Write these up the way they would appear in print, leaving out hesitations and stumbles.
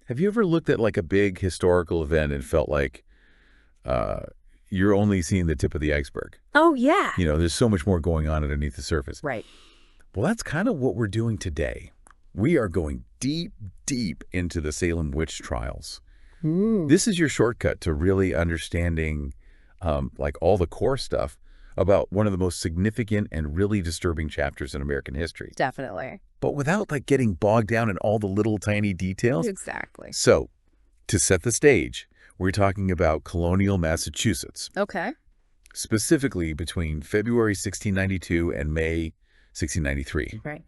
Have you ever looked at like a big historical event and felt like you're only seeing the tip of the iceberg? Oh, yeah. You know, there's so much more going on underneath the surface. Right. Well, that's kind of what we're doing today. We are going deep, deep into the Salem Witch Trials. This is your shortcut to really understanding like all the core stuff about one of the most significant and really disturbing chapters in American history. Definitely. But without like getting bogged down in all the little tiny details. Exactly. So, to set the stage, we're talking about colonial Massachusetts. Okay. Specifically between February 1692 and May 1693. Right.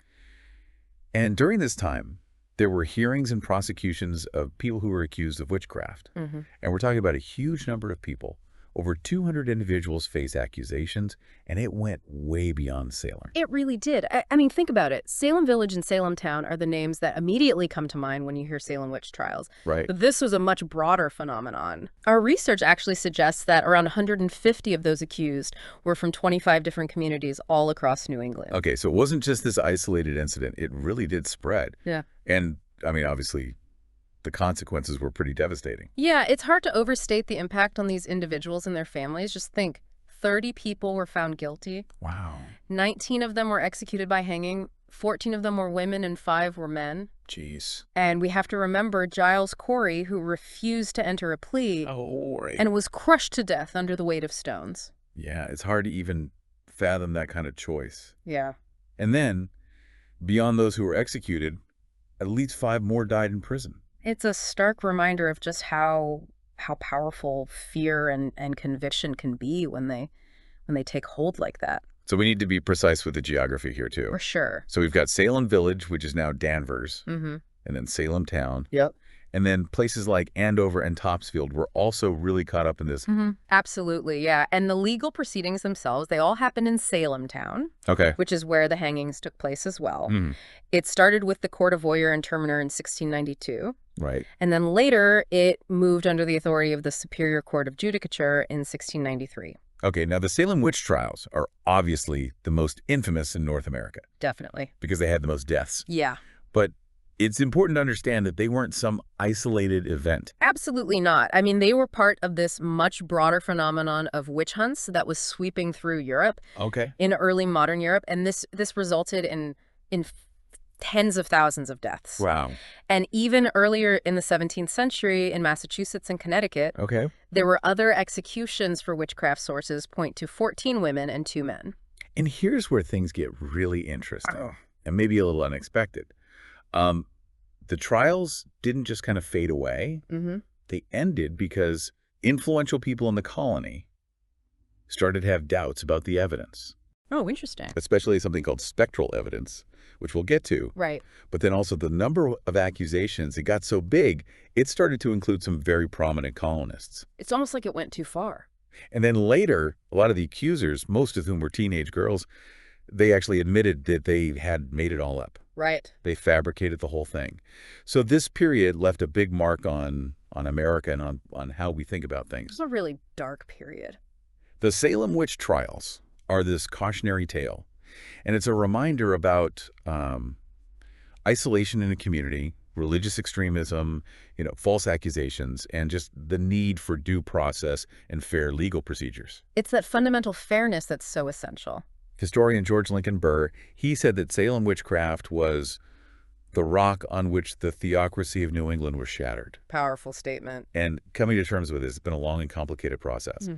And during this time, there were hearings and prosecutions of people who were accused of witchcraft. And we're talking about a huge number of people. Over 200 individuals face accusations, and it went way beyond Salem. It really did. I mean, think about it. Salem Village and Salem Town are the names that immediately come to mind when you hear Salem Witch Trials. Right. But this was a much broader phenomenon. Our research actually suggests that around 150 of those accused were from 25 different communities all across New England. Okay, so it wasn't just this isolated incident. It really did spread. Yeah. And, I mean, obviously, the consequences were pretty devastating. Yeah, it's hard to overstate the impact on these individuals and their families. Just think, 30 people were found guilty. Wow. 19 of them were executed by hanging. 14 of them were women and 5 were men. Jeez. And we have to remember Giles Corey, who refused to enter a plea and was crushed to death under the weight of stones. Yeah, it's hard to even fathom that kind of choice. Yeah. And then, beyond those who were executed, at least 5 more died in prison. It's a stark reminder of just how powerful fear and conviction can be when they take hold like that. So we need to be precise with the geography here, too. For sure. So we've got Salem Village, which is now Danvers, and then Salem Town. Yep. And then places like Andover and Topsfield were also really caught up in this. Absolutely, yeah. And the legal proceedings themselves, they all happened in Salem Town, Okay. which is where the hangings took place as well. It started with the Court of Oyer and Terminer in 1692. Right. And then later, it moved under the authority of the Superior Court of Judicature in 1693. Okay, now the Salem Witch Trials are obviously the most infamous in North America. Definitely. Because they had the most deaths. Yeah. But it's important to understand that they weren't some isolated event. Absolutely not. I mean, they were part of this much broader phenomenon of witch hunts that was sweeping through Europe. Okay. In early modern Europe. And this resulted in tens of thousands of deaths. Wow. And even earlier in the 17th century in Massachusetts and Connecticut, there were other executions for witchcraft sources point to 14 women and 2 men. And here's where things get really interesting and maybe a little unexpected. The trials didn't just kind of fade away. They ended because influential people in the colony started to have doubts about the evidence. Oh, interesting. Especially something called spectral evidence, which we'll get to. Right. But then also the number of accusations, it got so big, it started to include some very prominent colonists. It's almost like it went too far. And then later, a lot of the accusers, most of whom were teenage girls, they actually admitted that they had made it all up. Right. They fabricated the whole thing. So this period left a big mark on America and on how we think about things. It's a really dark period. The Salem Witch Trials are this cautionary tale. And it's a reminder about isolation in a community, religious extremism, false accusations, and just the need for due process and fair legal procedures. It's that fundamental fairness that's so essential. Historian George Lincoln Burr, he said that Salem witchcraft was the rock on which the theocracy of New England was shattered. Powerful statement. And coming to terms with this has been a long and complicated process. So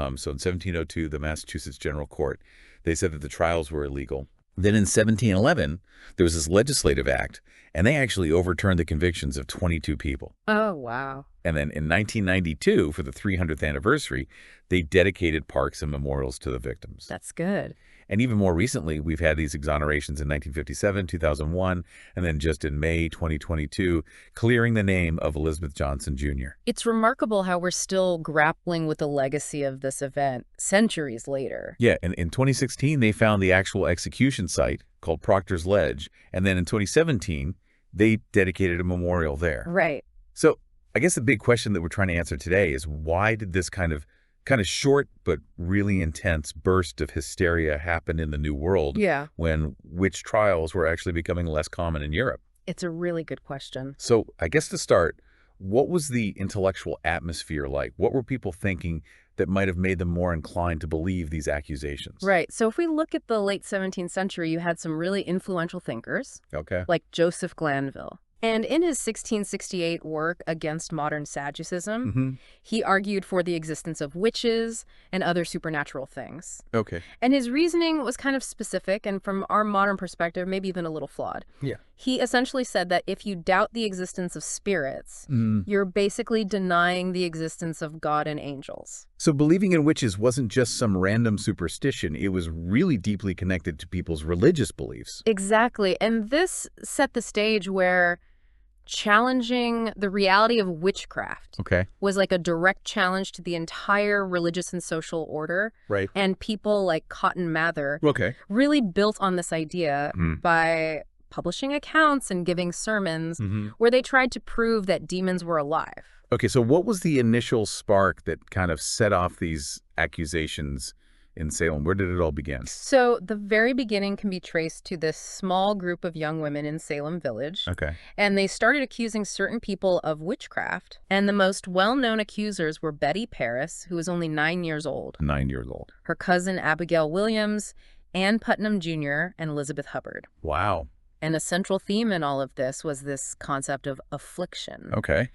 in 1702, the Massachusetts General Court, they said that the trials were illegal. Then in 1711, there was this legislative act, and they actually overturned the convictions of 22 people. Oh, wow. And then in 1992, for the 300th anniversary, they dedicated parks and memorials to the victims. That's good. And even more recently, we've had these exonerations in 1957, 2001, and then just in May 2022, clearing the name of Elizabeth Johnson, Jr. It's remarkable how we're still grappling with the legacy of this event centuries later. Yeah, and in 2016, they found the actual execution site called Proctor's Ledge. And then in 2017, they dedicated a memorial there. Right. So I guess the big question that we're trying to answer today is why did this kind of short but really intense burst of hysteria happen in the New World when witch trials were actually becoming less common in Europe? It's a really good question. So I guess to start, what was the intellectual atmosphere like? What were people thinking that might have made them more inclined to believe these accusations? Right. So if we look at the late 17th century, you had some really influential thinkers, Okay. like Joseph Glanville. And in his 1668 work Against Modern Sadducism, he argued for the existence of witches and other supernatural things. Okay. And his reasoning was kind of specific and from our modern perspective, maybe even a little flawed. Yeah. He essentially said that if you doubt the existence of spirits, you're basically denying the existence of God and angels. So believing in witches wasn't just some random superstition. It was really deeply connected to people's religious beliefs. Exactly. And this set the stage where challenging the reality of witchcraft was like a direct challenge to the entire religious and social order. Right. And people like Cotton Mather really built on this idea by publishing accounts and giving sermons where they tried to prove that demons were alive. Okay, so what was the initial spark that kind of set off these accusations in Salem? Where did it all begin? So the very beginning can be traced to this small group of young women in Salem Village. Okay. And they started accusing certain people of witchcraft. And the most well-known accusers were Betty Paris, who was only 9 years old. 9 years old. Her cousin Abigail Williams, Ann Putnam Jr., and Elizabeth Hubbard. Wow. And a central theme in all of this was this concept of affliction. Okay.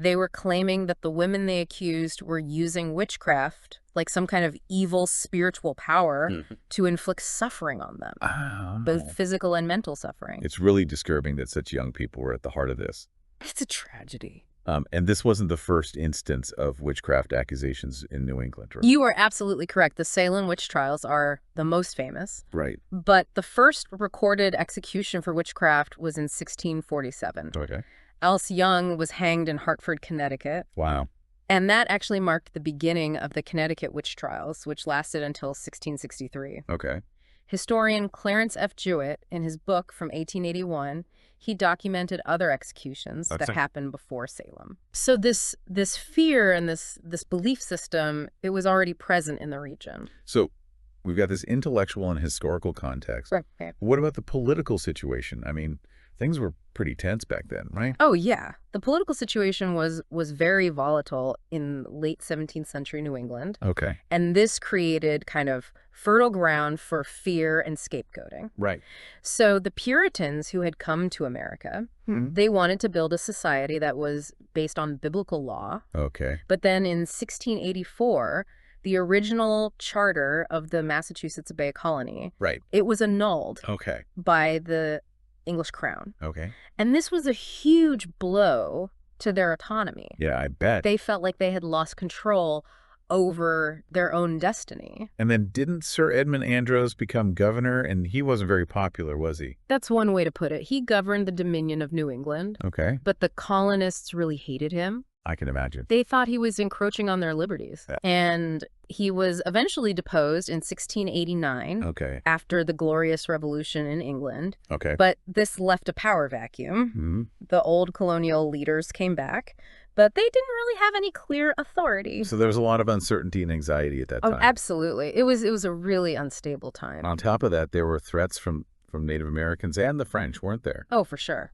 They were claiming that the women they accused were using witchcraft, like some kind of evil spiritual power, to inflict suffering on them, both physical and mental suffering. It's really disturbing that such young people were at the heart of this. It's a tragedy. And this wasn't the first instance of witchcraft accusations in New England, right? You are absolutely correct. The Salem Witch Trials are the most famous. Right. But the first recorded execution for witchcraft was in 1647. Okay. Alice Young was hanged in Hartford, Connecticut. Wow. And that actually marked the beginning of the Connecticut witch trials, which lasted until 1663. Okay. Historian Clarence F. Jewett, in his book from 1881, he documented other executions that happened before Salem. So this fear and this belief system, it was already present in the region. So we've got this intellectual and historical context. Right. What about the political situation? I mean, things were pretty tense back then, right? Oh, yeah. The political situation was very volatile in late 17th century New England. Okay. And this created kind of fertile ground for fear and scapegoating. Right. So the Puritans who had come to America, they wanted to build a society that was based on biblical law. Okay. But then in 1684, the original charter of the Massachusetts Bay Colony, it was annulled by the English crown. Okay. And this was a huge blow to their autonomy. Yeah, I bet. They felt like they had lost control over their own destiny. And then didn't Sir Edmund Andros become governor? And he wasn't very popular, was he? That's one way to put it. He governed the Dominion of New England. Okay. But the colonists really hated him. I can imagine. They thought he was encroaching on their liberties. Yeah. And he was eventually deposed in 1689 after the Glorious Revolution in England. Okay. But this left a power vacuum. The old colonial leaders came back, but they didn't really have any clear authority. So there was a lot of uncertainty and anxiety at that time. Oh, absolutely. It was a really unstable time. On top of that, there were threats from Native Americans and the French, weren't there? Oh, for sure.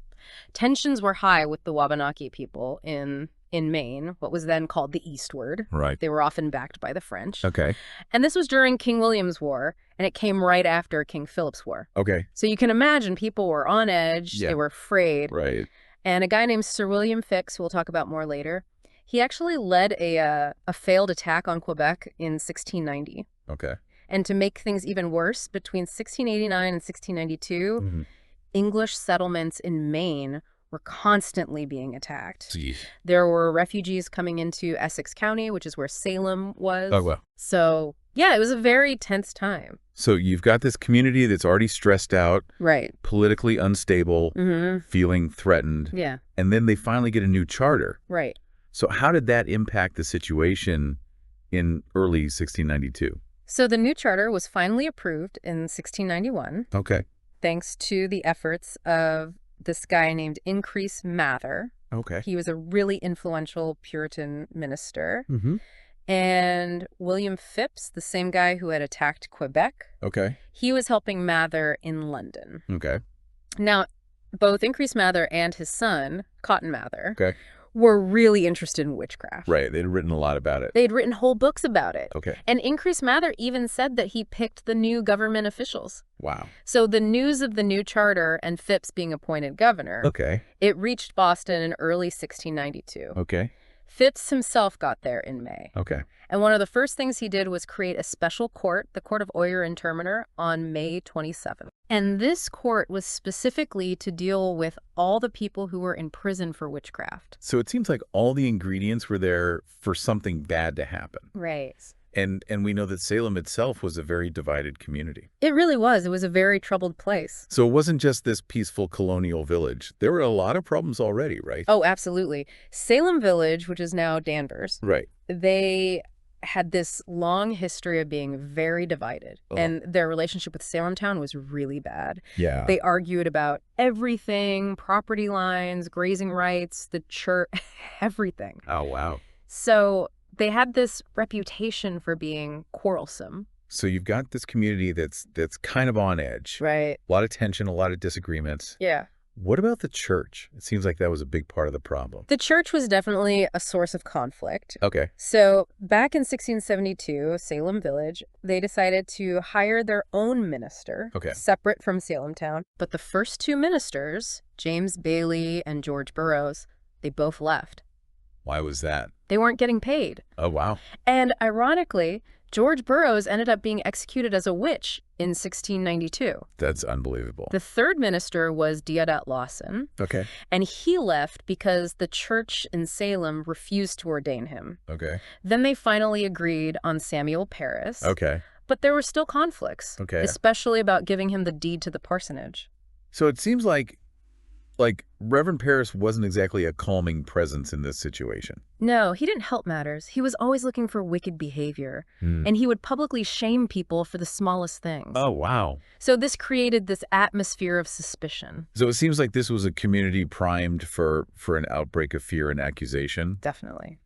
Tensions were high with the Wabanaki people in Maine, what was then called the Eastward. Right. They were often backed by the French. Okay. And this was during King William's War, and it came right after King Philip's War. Okay. So you can imagine people were on edge. Yeah. They were afraid. Right. And a guy named Sir William Phips, who we'll talk about more later, he actually led a failed attack on Quebec in 1690. Okay. And to make things even worse, between 1689 and 1692, English settlements in Maine were constantly being attacked. Jeez. There were refugees coming into Essex County, which is where Salem was. Oh, well. So, yeah, it was a very tense time. So you've got this community that's already stressed out, right? Politically unstable, feeling threatened. Yeah. And then they finally get a new charter. Right. So how did that impact the situation in early 1692? So the new charter was finally approved in 1691. Okay. Thanks to the efforts of this guy named Increase Mather. Okay. He was a really influential Puritan minister. And William Phips, the same guy who had attacked Quebec. Okay. He was helping Mather in London. Okay. Now, both Increase Mather and his son, Cotton Mather, Okay. were really interested in witchcraft. Right. They'd written a lot about it. They'd written whole books about it. Okay. And Increase Mather even said that he picked the new government officials. Wow. So the news of the new charter and Phipps being appointed governor, Okay. it reached Boston in early 1692. Okay. Phipps himself got there in May. Okay. And one of the first things he did was create a special court, the Court of Oyer and Terminer, on May 27th. And this court was specifically to deal with all the people who were in prison for witchcraft. So it seems like all the ingredients were there for something bad to happen. Right. And we know that Salem itself was a very divided community. It really was. It was a very troubled place. So it wasn't just this peaceful colonial village. There were a lot of problems already, right? Oh, absolutely. Salem Village, which is now Danvers, Right. they had this long history of being very divided. Oh. And their relationship with Salem Town was really bad. Yeah. They argued about everything, property lines, grazing rights, the church, everything. Oh, wow. So they had this reputation for being quarrelsome. So you've got this community that's kind of on edge. Right. A lot of tension, a lot of disagreements. Yeah. What about the church? It seems like that was a big part of the problem. The church was definitely a source of conflict. Okay. So back in 1672, Salem Village, they decided to hire their own minister, separate from Salem Town. But the first two ministers, James Bailey and George Burroughs, they both left. Why was that? They weren't getting paid. Oh, wow. And ironically, George Burroughs ended up being executed as a witch in 1692. That's unbelievable. The third minister was Deodat Lawson. Okay. And he left because the church in Salem refused to ordain him. Okay. Then they finally agreed on Samuel Parris. Okay. But there were still conflicts, Okay. especially about giving him the deed to the parsonage. So it seems like Reverend Parris wasn't exactly a calming presence in this situation. No, he didn't help matters. He was always looking for wicked behavior, and he would publicly shame people for the smallest things. Oh, wow. So this created this atmosphere of suspicion. So it seems like this was a community primed for an outbreak of fear and accusation. Definitely.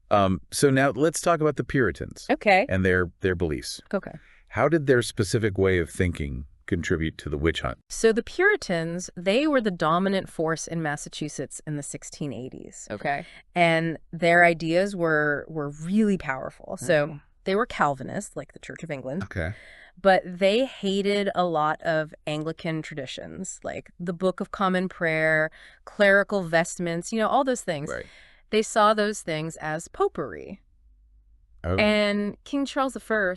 So now let's talk about the Puritans. Okay. And their beliefs. Okay. How did their specific way of thinking contribute to the witch hunt? So the Puritans, they were the dominant force in Massachusetts in the 1680s. Okay. And their ideas were really powerful. So they were Calvinists, like the Church of England. Okay. But they hated a lot of Anglican traditions, like the Book of Common Prayer, clerical vestments, all those things. Right. They saw those things as popery. Oh. And King Charles I,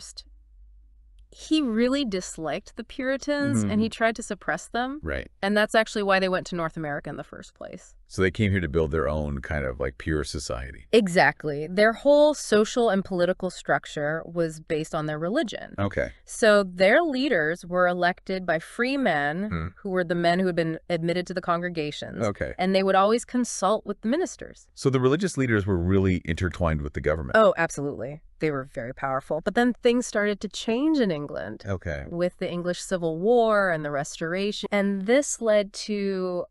he really disliked the Puritans, and he tried to suppress them. Right. And that's actually why they went to North America in the first place. So they came here to build their own kind of like pure society. Exactly. Their whole social and political structure was based on their religion. Okay. So their leaders were elected by free men, who were the men who had been admitted to the congregations. Okay. And they would always consult with the ministers. So the religious leaders were really intertwined with the government. Oh, absolutely. They were very powerful. But then things started to change in England. Okay. With the English Civil War and the Restoration. And this led to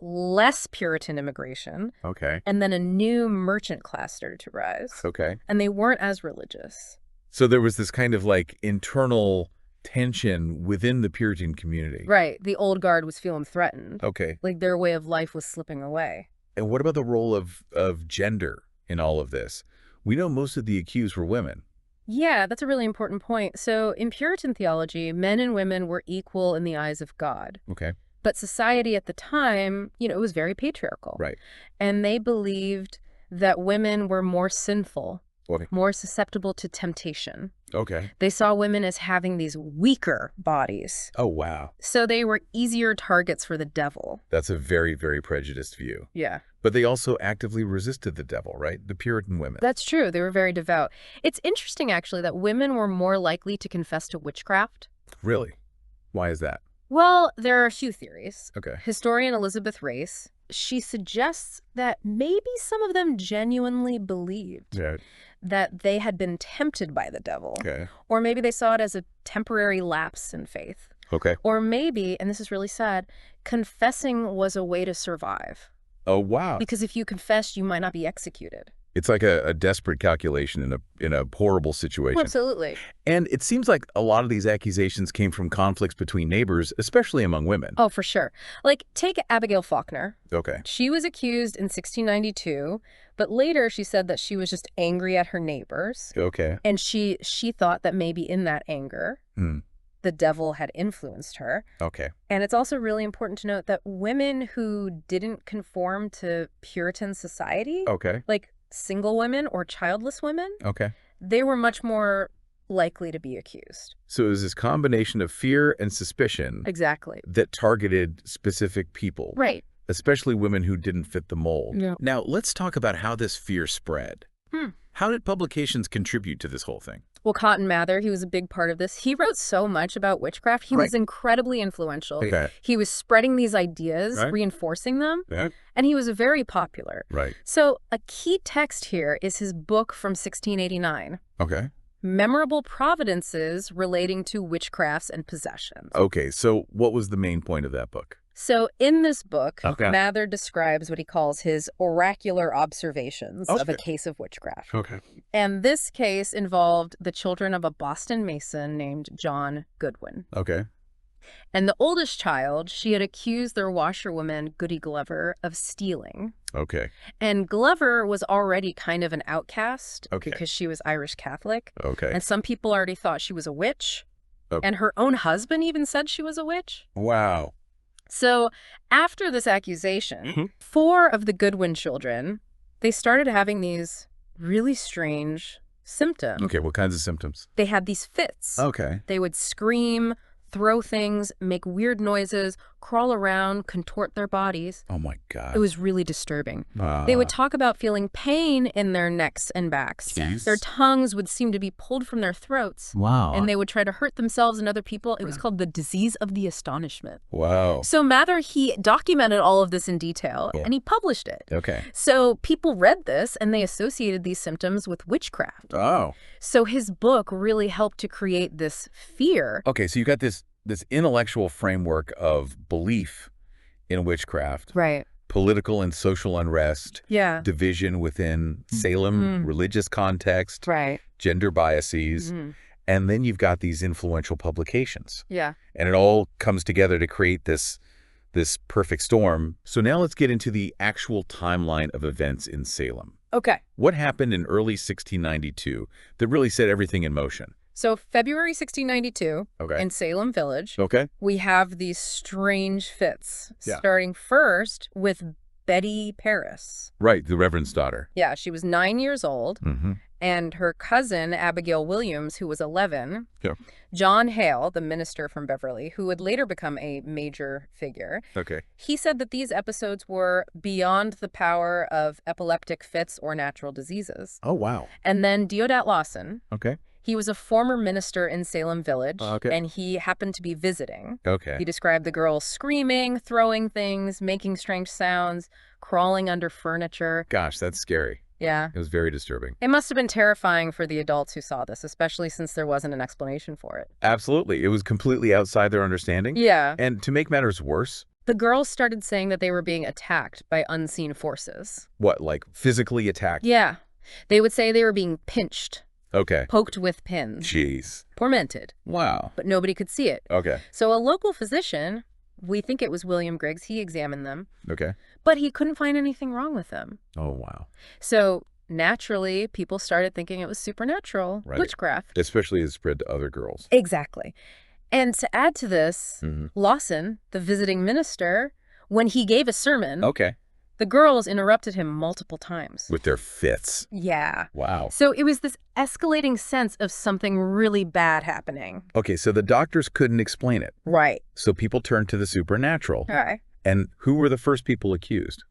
less Puritan immigration. Okay. And then a new merchant class started to rise. Okay. And they weren't as religious. So there was this kind of like internal tension within the Puritan community. Right. The old guard was feeling threatened. Okay. Like their way of life was slipping away. And what about the role of gender in all of this? We know most of the accused were women. Yeah, that's a really important point. So in Puritan theology, men and women were equal in the eyes of God. Okay. But society at the time, it was very patriarchal. Right. And they believed that women were more sinful, more susceptible to temptation. Okay. They saw women as having these weaker bodies. Oh, wow. So they were easier targets for the devil. That's a very, very prejudiced view. Yeah. But they also actively resisted the devil, right? The Puritan women. That's true. They were very devout. It's interesting, actually, that women were more likely to confess to witchcraft. Really? Why is that? Well, there are a few theories. Okay. Historian Elizabeth Race, she suggests that maybe some of them genuinely believed that they had been tempted by the devil. Okay. Or maybe they saw it as a temporary lapse in faith. Okay. Or maybe, and this is really sad, confessing was a way to survive. Oh, wow. Because if you confessed, you might not be executed. It's like a desperate calculation in a horrible situation. Absolutely. And it seems like a lot of these accusations came from conflicts between neighbors, especially among women. Oh, for sure. Like, take Abigail Faulkner. Okay. She was accused in 1692, but later she said that she was just angry at her neighbors. Okay. And she thought that maybe in that anger, the devil had influenced her. Okay. And it's also really important to note that women who didn't conform to Puritan society, like single women or childless women, they were much more likely to be accused. So it was this combination of fear and suspicion that targeted specific people. Right. Especially women who didn't fit the mold. Yeah. Now, let's talk about how this fear spread. How did publications contribute to this whole thing? Well, Cotton Mather, he was a big part of this. He wrote so much about witchcraft. He was incredibly influential. He was spreading these ideas, reinforcing them, and he was very popular. So a key text here is his book from 1689. Memorable Providences Relating to Witchcrafts and Possessions. So what was the main point of that book? So in this book, Mather describes what he calls his oracular observations of a case of witchcraft. And this case involved the children of a Boston Mason named John Goodwin. And the oldest child, she had accused their washerwoman, Goody Glover, of stealing. And Glover was already kind of an outcast because she was Irish Catholic. And some people already thought she was a witch. And her own husband even said she was a witch. Wow. So after this accusation, 4 of the Goodwin children, they started having these really strange symptoms. What kinds of symptoms? They had these fits. They would scream, throw things, make weird noises, crawl around, contort their bodies. Oh my God. It was really disturbing. They would talk about feeling pain in their necks and backs. Their tongues would seem to be pulled from their throats. And they would try to hurt themselves and other people. It was called the disease of the astonishment. So Mather, he documented all of this in detail and he published it. So people read this and they associated these symptoms with witchcraft. So his book really helped to create this fear. So you got this intellectual framework of belief in witchcraft, political and social unrest, division within Salem religious context, gender biases, and then you've got these influential publications. And it all comes together to create this perfect storm. So now let's get into the actual timeline of events in Salem. What happened in early 1692 that really set everything in motion? So February 1692, in Salem Village, we have these strange fits, starting first with Betty Paris. The Reverend's daughter. She was 9 years old, and her cousin, Abigail Williams, who was 11, John Hale, the minister from Beverly, who would later become a major figure, he said that these episodes were beyond the power of epileptic fits or natural diseases. And then Deodat Lawson. He was a former minister in Salem Village, and he happened to be visiting. He described the girls screaming, throwing things, making strange sounds, crawling under furniture. Gosh, that's scary. It was very disturbing. It must have been terrifying for the adults who saw this, especially since there wasn't an explanation for it. Absolutely. It was completely outside their understanding. And to make matters worse, the girls started saying that they were being attacked by unseen forces. What, like physically attacked? They would say they were being pinched. Poked with pins. Jeez. Tormented. Wow. But nobody could see it. So a local physician, we think it was William Griggs, he examined them. But he couldn't find anything wrong with them. Wow. So naturally, people started thinking it was supernatural, witchcraft. Especially as it spread to other girls. Exactly. And to add to this, Lawson, the visiting minister, when he gave a sermon, the girls interrupted him multiple times. With their fits. Wow. So it was this escalating sense of something really bad happening. So the doctors couldn't explain it. So people turned to the supernatural. And who were the first people accused?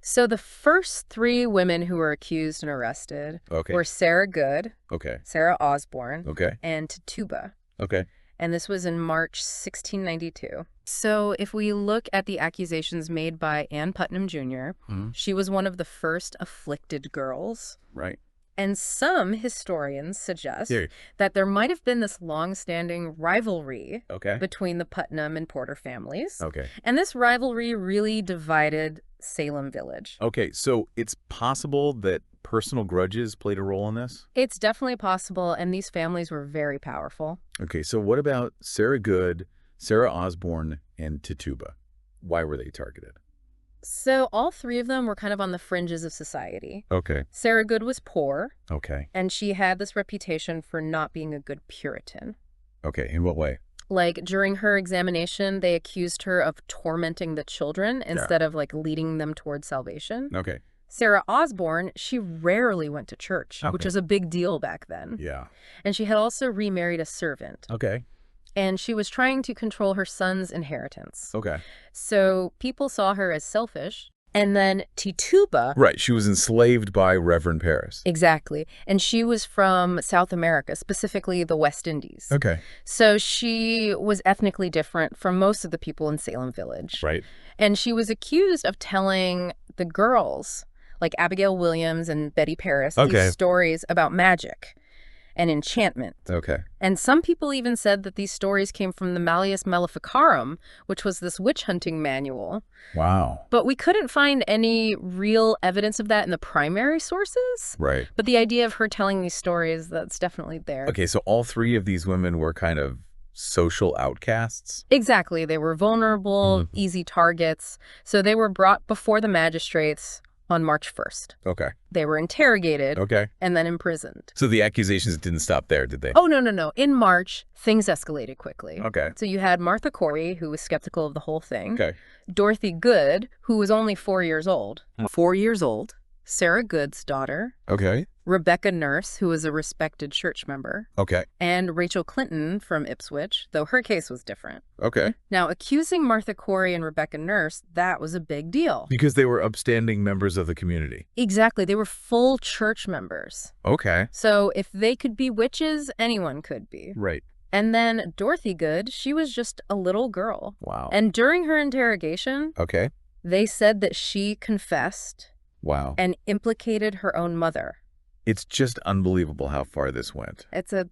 So the first 3 women who were accused and arrested were Sarah Good, Sarah Osborne, and Tituba. And this was in March 1692. So if we look at the accusations made by Ann Putnam Jr., she was one of the first afflicted girls. And some historians suggest that there might have been this long-standing rivalry between the Putnam and Porter families. And this rivalry really divided Salem Village. So it's possible that personal grudges played a role in this? It's definitely possible, and these families were very powerful. Okay, so what about Sarah Good, Sarah Osborne, and Tituba? Why were they targeted? So all three of them were kind of on the fringes of society. Okay. Sarah Good was poor. Okay. And she had this reputation for not being a good Puritan. Okay, in what way? Like, during her examination, they accused her of tormenting the children instead of, like, leading them towards salvation. Okay. Sarah Osborne, she rarely went to church, which is a big deal back then. Yeah. And she had also remarried a servant. Okay. And she was trying to control her son's inheritance. Okay. So people saw her as selfish. And then Tituba. Right, she was enslaved by Reverend Paris. Exactly. And she was from South America, specifically the West Indies. Okay. So she was ethnically different from most of the people in Salem Village. Right. And she was accused of telling the girls, like Abigail Williams and Betty Paris, these stories about magic and enchantment. Okay. And some people even said that these stories came from the Malleus Maleficarum, which was this witch hunting manual. Wow. But we couldn't find any real evidence of that in the primary sources. Right. But the idea of her telling these stories, that's definitely there. Okay, so all three of these women were kind of social outcasts? Exactly. They were vulnerable, easy targets. So they were brought before the magistrates on March 1st. Okay. They were interrogated Okay. and then imprisoned. So the accusations didn't stop there, did they? Oh, no. In March, things escalated quickly. Okay. So you had Martha Corey, who was skeptical of the whole thing. Okay. Dorothy Good, who was only 4 years old. 4 years old. Sarah Good's daughter. Okay. Rebecca Nurse, who was a respected church member. Okay. And Rachel Clinton from Ipswich, though her case was different. Okay. Now, accusing Martha Corey and Rebecca Nurse, that was a big deal. Because they were upstanding members of the community. Exactly. They were full church members. Okay. So if they could be witches, anyone could be. Right. And then Dorothy Good, she was just a little girl. Wow. And during her interrogation, Okay. they said that she confessed Wow. and implicated her own mother. It's just unbelievable how far this went. It's a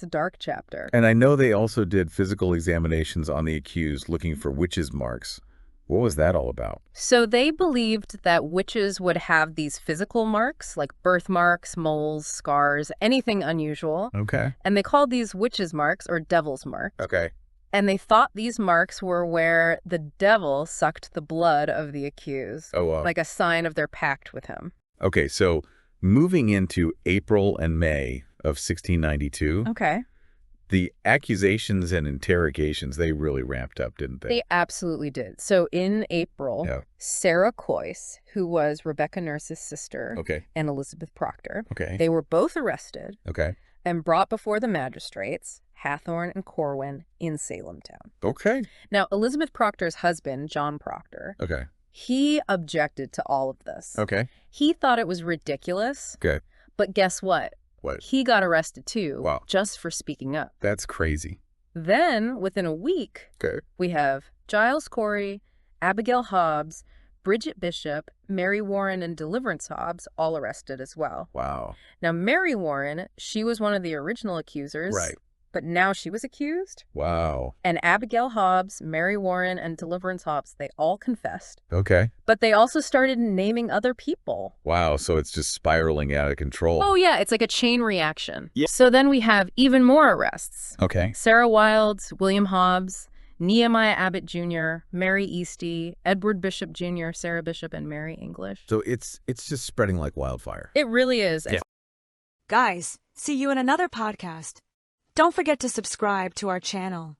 dark chapter. And I know they also did physical examinations on the accused looking for witches' marks. What was that all about? So they believed that witches would have these physical marks, like birthmarks, moles, scars, anything unusual. Okay. And they called these witches' marks or devil's marks. Okay. And they thought these marks were where the devil sucked the blood of the accused, like a sign of their pact with him. Okay, so moving into April and May of 1692, the accusations and interrogations, they really ramped up, didn't they? They absolutely did. So in April, Sarah Coyce, who was Rebecca Nurse's sister, and Elizabeth Proctor, they were both arrested and brought before the magistrates, Hathorne and Corwin, in Salem town. Okay. Now, Elizabeth Proctor's husband, John Proctor, he objected to all of this. Okay. He thought it was ridiculous. Okay. But guess what? What? He got arrested too, Wow. just for speaking up. That's crazy. Then, within a week, we have Giles Corey, Abigail Hobbs, Bridget Bishop, Mary Warren, and Deliverance Hobbs all arrested as well. Wow. Now, Mary Warren, she was one of the original accusers. Right. But now she was accused. Wow. And Abigail Hobbs, Mary Warren, and Deliverance Hobbs, they all confessed. Okay. But they also started naming other people. Wow, so it's just spiraling out of control. Oh, yeah, it's like a chain reaction. Yeah. So then we have even more arrests. Okay. Sarah Wilds, William Hobbs, Nehemiah Abbott Jr., Mary Easty, Edward Bishop Jr., Sarah Bishop, and Mary English. So it's just spreading like wildfire. It really is. Yeah. Guys, see you in another podcast. Don't forget to subscribe to our channel.